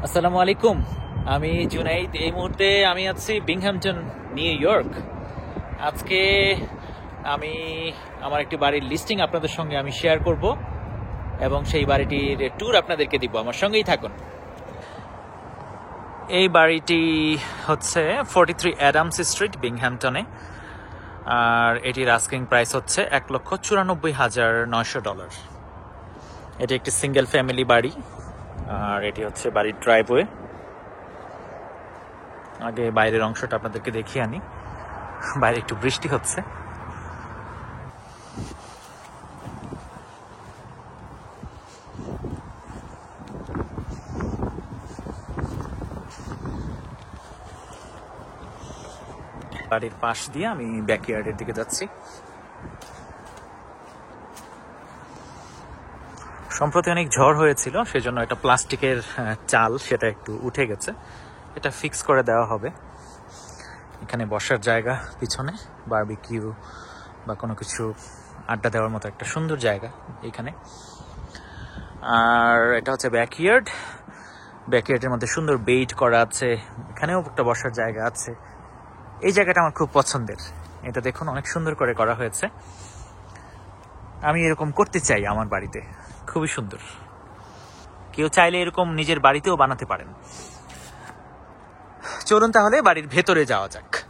আসসালামু আলাইকুম। আমি জুনাইদ। এই মুহূর্তে আমি আছি বিংহ্যামটন, নিউ ইয়র্ক। আজকে আমি আমার একটি বাড়ির লিস্টিং আপনাদের সঙ্গে আমি শেয়ার করব এবং সেই বাড়িটির ট্যুর আপনাদেরকে দিব। আমার সঙ্গেই থাকুন। এই বাড়িটি হচ্ছে 43 অ্যাডামস স্ট্রিট, বিংহ্যামটনে। আর এটির আস্কিং প্রাইস হচ্ছে $1,94,900। এটি একটি সিঙ্গেল ফ্যামিলি বাড়ি। আর এটি হচ্ছে বাড়ির ড্রাইভওয়ে। আগে বাইরের অংশটা আপনাদেরকে দেখিয়ে আনি। বাইরে একটু বৃষ্টি হচ্ছে। বাড়ির পাশ দিয়ে আমি ব্যাকইয়ার্ডের দিকে যাচ্ছি। সম্প্রতি অনেক ঝড় হয়েছিল, সেজন্য একটা প্লাস্টিকের চাল সেটা একটু উঠে গেছে। এটা ফিক্স করে দেওয়া হবে। এখানে বসার জায়গা, পিছনে বারবিকিউ বা কোনো কিছু আড্ডা দেওয়ার মতো একটা সুন্দর জায়গা এখানে। আর এটা হচ্ছে ব্যাকইয়ার্ড। ব্যাকইয়ার্ডের মধ্যে সুন্দর বেইট করা আছে। এখানেও একটা বসার জায়গা আছে। এই জায়গাটা আমার খুব পছন্দের। এটা দেখুন, অনেক সুন্দর করে করা হয়েছে। আমি এরকম করতে চাই আমার বাড়িতে। খুবই সুন্দর। কেউ চাইলে এরকম নিজের বাড়িতেও বানাতে পারেন। চলুন তাহলে বাড়ির ভেতরে যাওয়া যাক।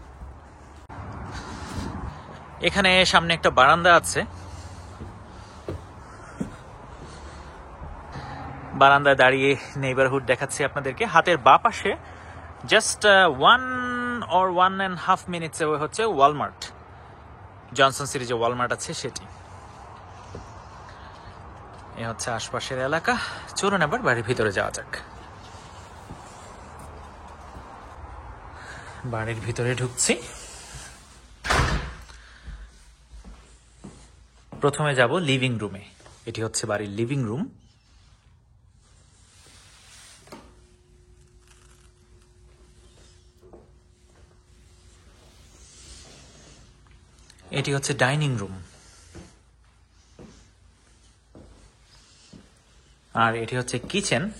এখানে সামনে একটা বারান্দা আছে। বারান্দায় দাঁড়িয়ে নেইবারহুড দেখাচ্ছি আপনাদেরকে। হাতের বাঁ পাশে জাস্ট 1.5 মিনিটস হচ্ছে ওয়ালমার্ট। জনসন সিটি যে ওয়ালমার্ট আছে সেটি। এ হচ্ছে আশপাশের এলাকা। চলুন আবার বাড়ির ভিতরে যাওয়া যাক। বাড়ির ভিতরে ঢুকছি। প্রথমে যাব লিভিং রুমে। এটি হচ্ছে বাড়ির লিভিং রুম। এটি হচ্ছে ডাইনিং রুম। আর এটি হচ্ছে কিচেন।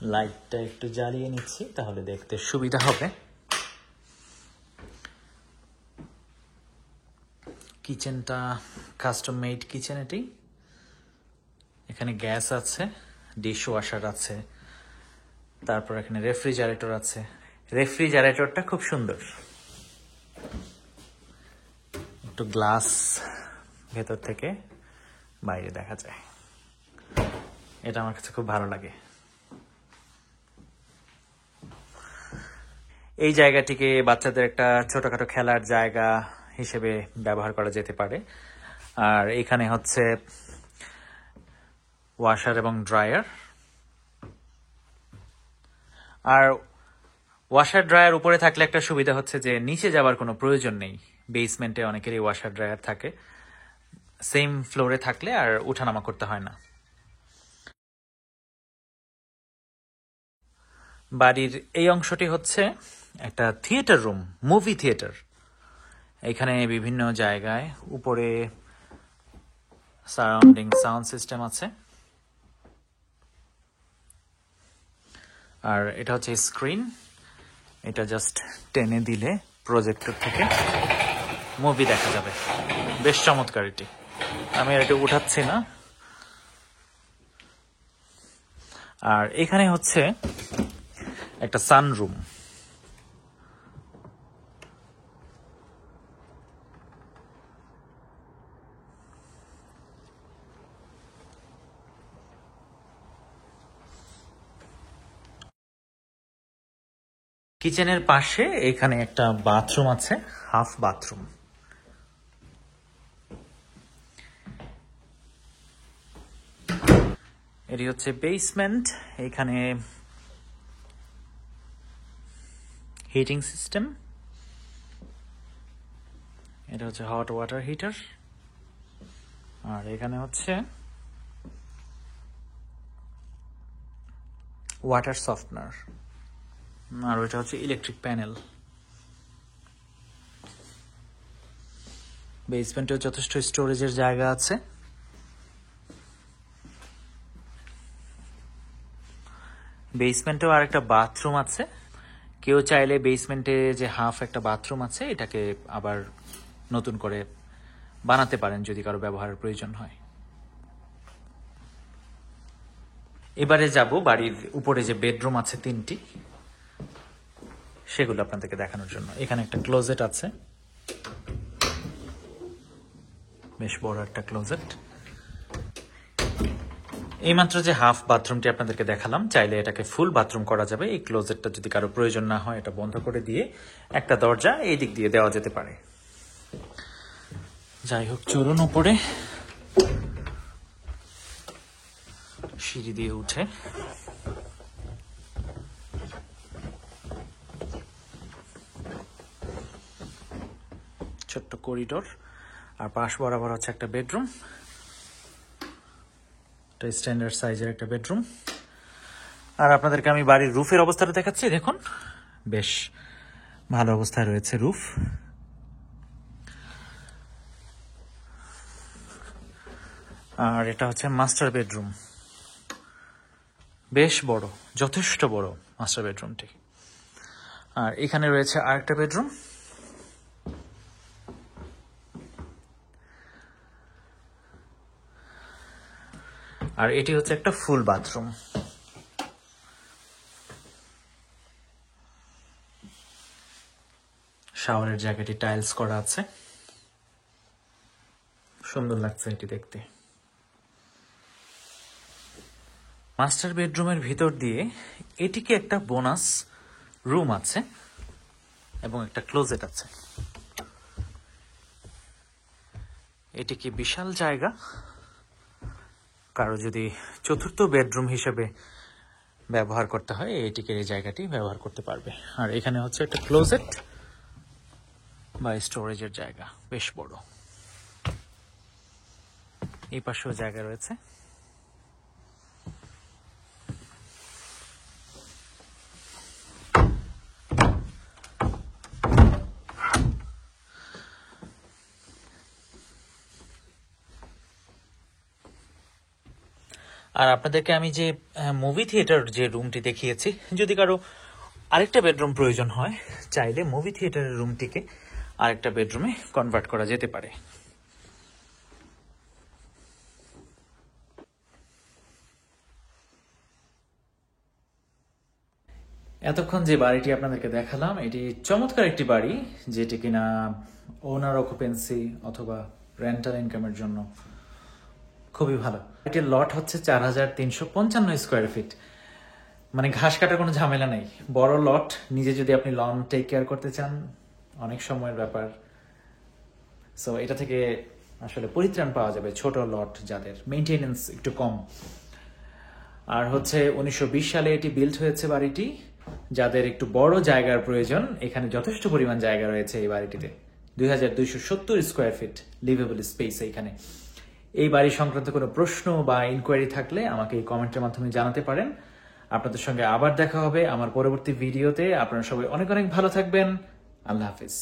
লাইটটা একটু জ্বালিয়ে নিচ্ছি, তাহলে দেখতে সুবিধা হবে। কিচেনটা কাস্টম মেড কিচেন। এটি এখানে গ্যাস আছে, ডিশ ওয়াশার আছে, তারপর এখানে রেফ্রিজারেটর আছে। রেফ্রিজারেটরটা খুব সুন্দর। একটু গ্লাস ভেতর থেকে বাইরে দেখা যায়। এটা আমার কাছে খুব ভালো লাগে। এই জায়গাটিকে বাচ্চাদের একটা ছোটখাটো খেলার জায়গা হিসেবে ব্যবহার করা যেতে পারে। আর এখানে হচ্ছে ওয়াশার এবং ড্রায়ার। আর ওয়াশার ড্রায়ার উপরে থাকলে একটা সুবিধা হচ্ছে যে নিচে যাওয়ার কোনো প্রয়োজন নেই। বেসমেন্টে অনেকেরই ওয়াশার ড্রায়ার থাকে। সেম ফ্লোরে থাকলে আর উঠানামা করতে হয় না। বাড়ির এই অংশটি হচ্ছে একটা থিয়েটার রুম, মুভি থিয়েটার। এখানে বিভিন্ন জায়গায় উপরে সারাউন্ডিং সাউন্ড সিস্টেম আছে। আর এটা হচ্ছে স্ক্রিন। এটা জাস্ট টেনে দিলে প্রজেক্টর থেকে মুভি দেখা যাবে। বেশ চমৎকার এটি। আমি এটা উঠাচ্ছি না। আর এখানে হচ্ছে একটা সানরুম। কিচেনের পাশে এখানে একটা বাথরুম আছে, হাফ বাথরুম। এটি হচ্ছে বেসমেন্ট। এখানে হিটিং সিস্টেম। এটা হচ্ছে হট ওয়াটার হিটার। আর এখানে হচ্ছে ওয়াটার সফটনার। আর ওইটা হচ্ছে ইলেকট্রিক প্যানেল। বেসমেন্টেও যথেষ্ট স্টোরেজের জায়গা আছে। বেসমেন্টেও আর একটা বাথরুম আছে। কেউ চাইলে বেসমেন্টে যে হাফ একটা বাথরুম আছে এটাকে আবার নতুন করে বানাতে পারেন যদি কারো ব্যবহারের প্রয়োজন হয়। এবারে যাব বাড়ির উপরে যে বেডরুম আছে 3টি, সেগুলো আপনাদেরকে দেখানোর জন্য। এখানে একটা ক্লোজেট আছে, বেশ বড় একটা ক্লোজেট। এইমাত্র যে হাফ বাথরুমটি আপনাদেরকে দেখালাম, চাইলে এটাকে ফুল বাথরুম করা যাবে। এই ক্লোজেটটা যদি কারো প্রয়োজন না হয় এটা বন্ধ করে দিয়ে একটা দরজা এই দিক দিয়ে দেওয়া যেতে পারে। যাই হোক, চলুন উপরে সিঁড়ি দিয়ে উঠে ছোট্ট করিডোর, আর পাশ বরাবর হচ্ছে একটা বেডরুম, স্ট্যান্ডার্ড সাইজের একটা বেডরুম। আর আপনাদেরকে আমি বাড়ির রুফের অবস্থাটা দেখাচ্ছি। দেখুন, বেশ ভালো অবস্থায় রয়েছে রুফ। আর এটা হচ্ছে মাস্টার বেডরুম, বেশ বড়, যথেষ্ট বড় মাস্টার বেডরুমটি। আর এখানে রয়েছে আরেকটা বেডরুম। আর এটি হচ্ছে একটা ফুল বাথরুম। শাওয়ারের জায়গাটি টাইলস করা আছে, সুন্দর লাগছে এটি দেখতে। মাস্টার বেডরুমের ভিতর দিয়ে এটিকে একটা বোনাস রুম আছে এবং একটা ক্লোজেট আছে। এটি কি বিশাল জায়গা, কারো যদি চতুর্থ বেডরুম হিসেবে ব্যবহার করতে হয় এটিকে এই জায়গাটি ব্যবহার করতে পারবে। আর এখানে হচ্ছে একটা ক্লোজেট বা স্টোরেজের জায়গা, বেশ বড়। এই পাশেও জায়গা রয়েছে। আর আপনাদেরকে আমি যে মুভি থিয়েটার যে রুমটি দেখিয়েছি, যদি কারো আরেকটা বেডরুম প্রয়োজন হয় চাইলে মুভি থিয়েটারের রুমটিকে আরেকটা বেডরুমে কনভার্ট করা যেতে পারে। এতক্ষণ যে বাড়িটি আপনাদেরকে দেখালাম এটি চমৎকার একটি বাড়ি, যেটি কিনা ওনার অকুপেন্সি অথবা রেন্টাল ইনকামের জন্য খুবই ভালো। এটির লট হচ্ছে 4355 স্কোয়ার ফিট, মানে ঘাস কাটার কোনো ঝামেলা নেই। বড় লট, নিজে যদি আপনি লন টেক কেয়ার করতে চান অনেক সময়ের ব্যাপার। সো এটা থেকে আসলে পরিত্রাণ পাওয়া যাবে ছোট লট যাদের, মেইনটেনেন্স একটু কম। আর হচ্ছে 1920 সালে এটি বিল্ড হয়েছে বাড়িটি। যাদের একটু বড় জায়গার প্রয়োজন, এখানে যথেষ্ট পরিমাণ জায়গা রয়েছে এই বাড়িটিতে। 2270 স্কোয়ার ফিট লিভেবল স্পেস এইখানে। এই বাড়ি সংক্রান্ত কোনো প্রশ্ন বা ইনকোয়ারি থাকলে আমাকে এই কমেন্টের মাধ্যমে জানাতে পারেন। আপনাদের সঙ্গে আবার দেখা হবে আমার পরবর্তী ভিডিওতে। আপনারা সবাই অনেক অনেক ভালো থাকবেন। আল্লাহ হাফিজ।